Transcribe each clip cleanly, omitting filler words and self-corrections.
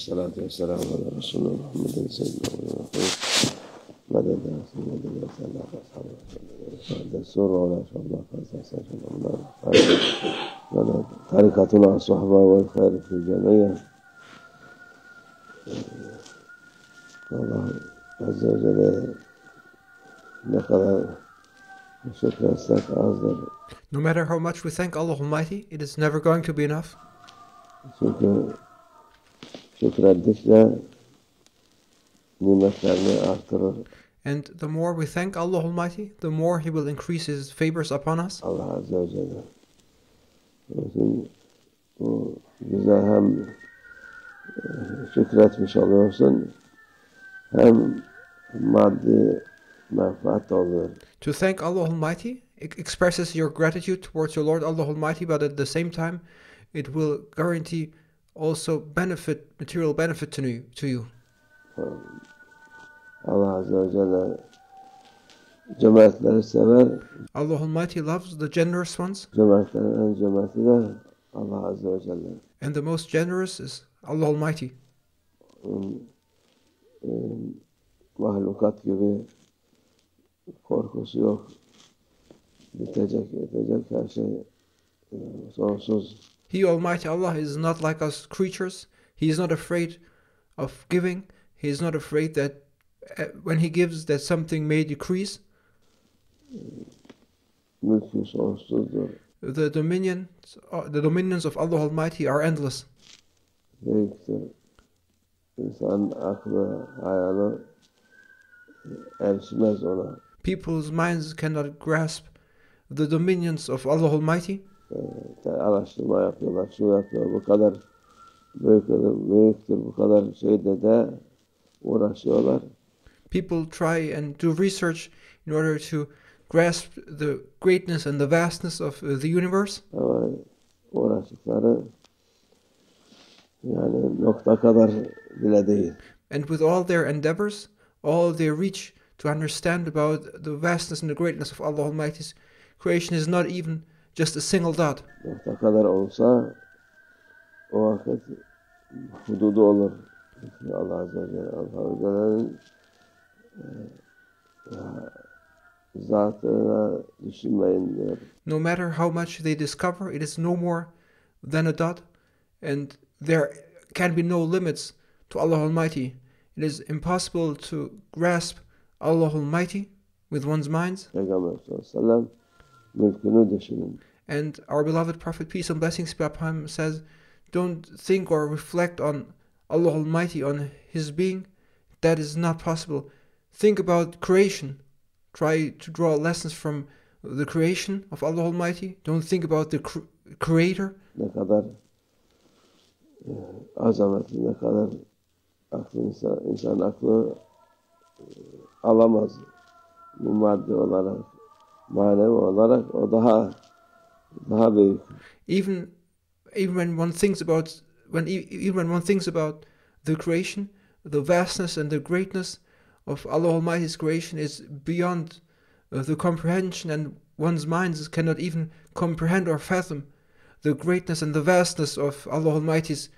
Salatu ve selamu ala Resulü Muhammedin seyyidina ve meded seyyidina sallallahu aleyhi ve sellem sura ola şallah fazla şallah tarikatuna sohba ve hayr fi cemiye. Allah azze ve celle ne kadar şükretsek azdır. No matter how much we thank Allah Almighty, it is never going to be enough. Çünkü şükrettikçe nimetlerini artırır. And the more we thank Allah Almighty, the more He will increase His favors upon us. Allah azze ve celle. Bütün bu bize hem şükretmiş oluyorsun hem maddi menfaat oluyor. To thank Allah Almighty expresses your gratitude towards your Lord Allah Almighty, but at the same time, it will guarantee also material benefit to you. Allah azze ve celle cömertleri sever. Allah Almighty loves the generous ones. Cömertlerin en cömerti de Allah azze ve celle. And the most generous is Allah Almighty. Mahlukat gibi korkusu yok. Bitecek her şey sonsuz. He Almighty Allah is not like us creatures. He is not afraid of giving. He is not afraid that when He gives that something may decrease. Mülkü sonsuzdur. The dominions of Allah Almighty are endless. Büyüktür. İnsan aklı, hayali erişmez ona. People's minds cannot grasp the dominions of Allah Almighty. Araştırma yapıyorlar, şu yapıyor, bu kadar büyüktür, bu kadar şeyde de uğraşıyorlar. People try and do research in order to grasp the greatness and the vastness of the universe. Ama uğraştıkları yani nokta kadar bile değil. And with all their endeavors, all they reach to understand about the vastness and the greatness of Allah Almighty's creation is not even just a single dot. Nokta kadar olsa o vakit hududu olur. Allah Azze ve Celle, Allah'ın zatına düşünmeyin diyor. No matter how much they discover, it is no more than a dot, and there can be no limits to Allah Almighty. It is impossible to grasp Allah Almighty with one's minds. Peygamber sallallahu aleyhi ve sellem mülkünü düşünün. And our beloved Prophet, peace and blessings be upon him, says, don't think or reflect on Allah Almighty, on His being. That is not possible. Think about creation. Try to draw lessons from the creation of Allah Almighty. Don't think about the Creator. Ne kadar azametli, ne kadar insan aklı alamaz. Bu maddi olarak, manevi olarak o daha büyük. Even when one thinks about the creation, the vastness and the greatness of Allah Almighty's creation is beyond the comprehension, and one's minds cannot even comprehend or fathom the greatness and the vastness of Allah Almighty's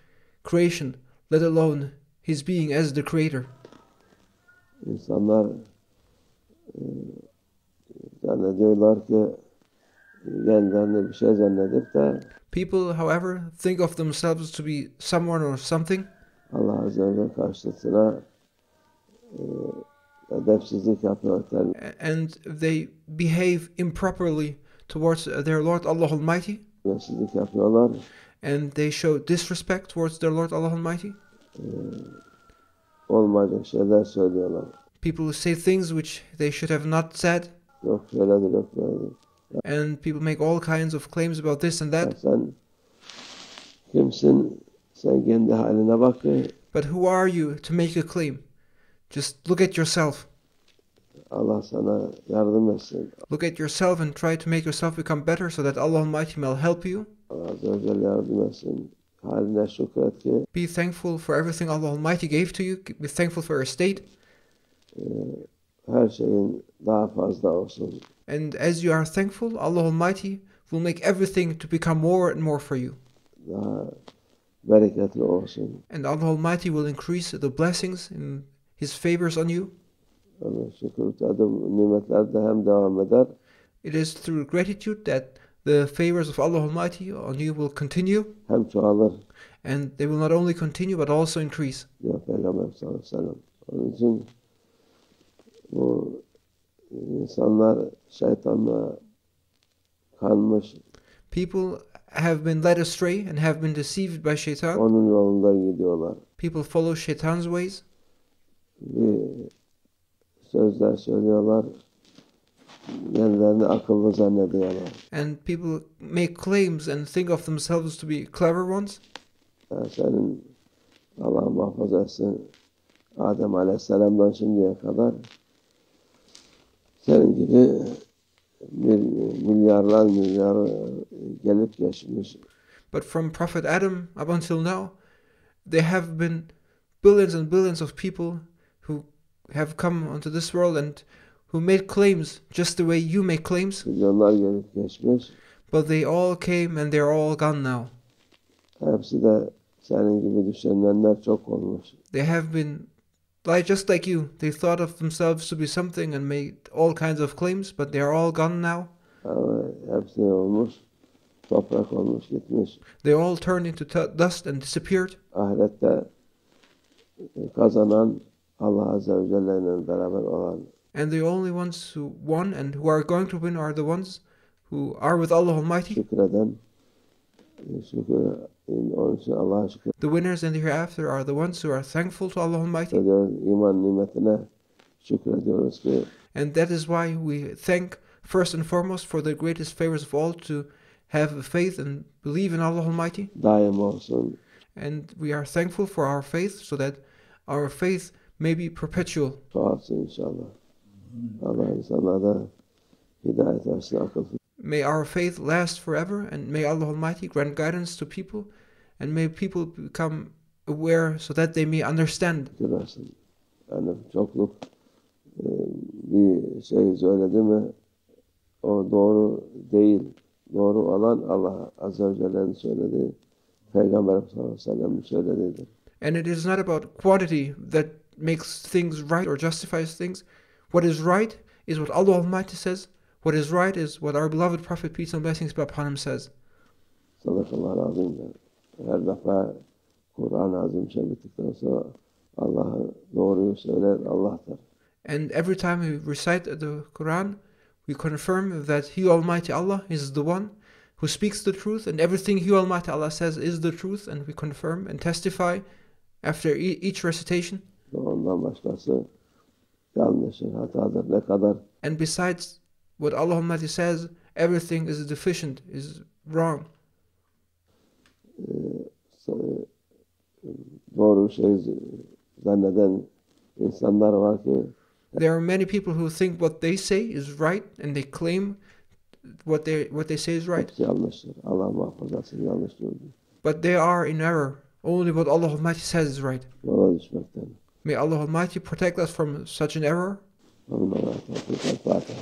creation, let alone His being as the Creator. İnsanlar zannediyorlar ki kendilerini bir şey zannedip de people, however, think of themselves to be someone or something. Allah Azze ve Celle karşısına edepsizlik yapıyorlar. And they behave improperly towards their Lord Allah Almighty. Edepsizlik yapıyorlar. And they show disrespect towards their Lord Allah Almighty. Olmayacak şeyler söylüyorlar. People say things which they should have not said. Yok şöyledir, yok böyledir. And people make all kinds of claims about this and that. Sen kimsin? Sen kendi haline bak. But who are you to make a claim? Just look at yourself. Allah sana yardım etsin. Look at yourself and try to make yourself become better so that Allah Almighty may help you. Allah Azze ve Celle yardım etsin. Haline şükret ki. Be thankful for everything Allah Almighty gave to you. Be thankful for your state. Her şeyin daha fazla olsun. And as you are thankful, Allah Almighty will make everything to become more and more for you. bereketli olsun. And Allah Almighty will increase the blessings in His favors on you. Allah şükür tadım nimetler de hem devam eder. It is through gratitude that the favors of Allah Almighty on you will continue, Hem çoğalır and they will not only continue but also increase. diyor Peygamber sallallahu aleyhi ve sellem. Onun için bu insanlar şeytanla kanmış, People have been led astray and have been deceived by shaitan. onun yolunda gidiyorlar. People follow shaitan's ways. Bir sözler söylüyorlar, kendilerini akıllı zannediyorlar. And people make claims and think of themselves to be clever ones. Yani senin Allah muhafaza etsin Adem Aleyhisselam'dan şimdiye kadar senin gibi milyar gelip geçmiş. But from Prophet Adam up until now, there have been billions and billions of people who have come onto this world and who made claims just the way you make claims. Milyonlar gelip geçmiş. But they all came and they're all gone now. Hepsi de senin gibi düşünenler çok olmuş. They have been just like you. They thought of themselves to be something and made all kinds of claims, but they're all gone now. Hepsi olmuş. Toprak olmuş gitmiş. They all turned into dust and disappeared. Ahirette kazanan Allah Azze ve Celle ile beraber olan. And the only ones who won and who are going to win are the ones who are with Allah Almighty. Şükreden, onun için Allah'a şükür The winners in the hereafter are the ones who are thankful to Allah Almighty. ediyoruz. İman nimetine şükrediyoruz ki And that is why we thank first and foremost for the greatest favors of all to have faith and believe in Allah Almighty. daim olsun. And we are thankful for our faith so that our faith may be perpetual. Çoğalsın inşallah. Allah insanlara da hidayet versin, akıl fikir. May our faith last forever, and may Allah Almighty grant guidance to people, and may people become aware so that they may understand. versin. Yani çokluk bir şey söyledi mi o doğru değil. Doğru olan Allah Azze ve Celle'nin söylediği, Peygamber sallallahu aleyhi ve sellem'in söylediğidir. And it is not about quantity that makes things right or justifies things. What is right is what Allah Almighty says. What is right is what our beloved Prophet, peace and blessings be upon him, says. Sadakallahu azim. Her defa Kur'an-ı Azim bittikten sonra Allah'a doğruyu söyler Allah'tır. And every time we recite the Quran, we confirm that He Almighty Allah is the one who speaks the truth, and everything He Almighty Allah says is the truth, and we confirm and testify after each recitation. Ondan başkası yanlışır, hatadır. Ne kadar And besides what Allah Almighty says, everything is deficient, is wrong. doğru şey zanneden insanlar var ki There are many people who think what they say is right, and they claim what they say is right. hepsi yanlıştır. Allah muhafaza etsin, yanlış diyordu. But they are in error. Only what Allah Almighty says is right. Yola düşmekten. May Allah Almighty protect us from such an error. Onlara tevfik el Fatiha.